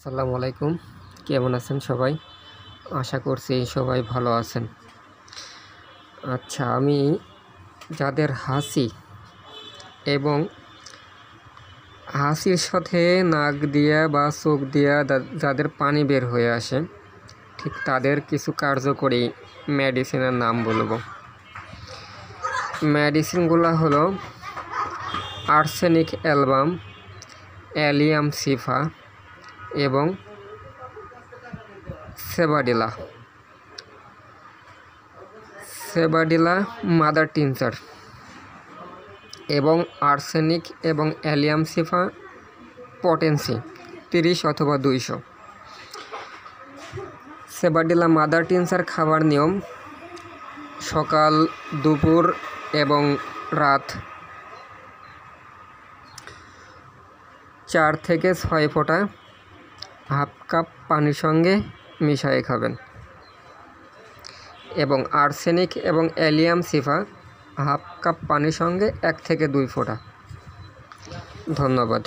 আসসালামু আলাইকুম। কেমন আছেন সবাই? আশা করছি সবাই ভালো আছেন। আচ্ছা, আমি যাদের হাঁচি এবং হাঁচির সাথে নাক দিয়া বা চোখ দিয়া যাদের পানি বের হয়ে আসে, ঠিক তাদের কিছু কার্যকরী মেডিসিনের নাম বলবো। মেডিসিনগুলো হলো আর্সেনিক অ্যালবাম, অ্যালিয়াম সিফা এবং সেবাডিলা মাদার টিনচার এবং আর্সেনিক এবং অ্যালিয়াম সিফা পটেন্সি 30 অথবা 200। সেবাডিলা মাদার টিনচার খাবার নিয়ম: সকাল, দুপুর এবং রাত 4 থেকে 6 ফোঁটা হাফ কাপ পানির সঙ্গে মিশিয়ে খাবেন। এবং আর্সেনিক এবং অ্যালিয়াম সিফা হাফ কাপ পানির সঙ্গে 1 থেকে 2 ফোঁটা। ধন্যবাদ।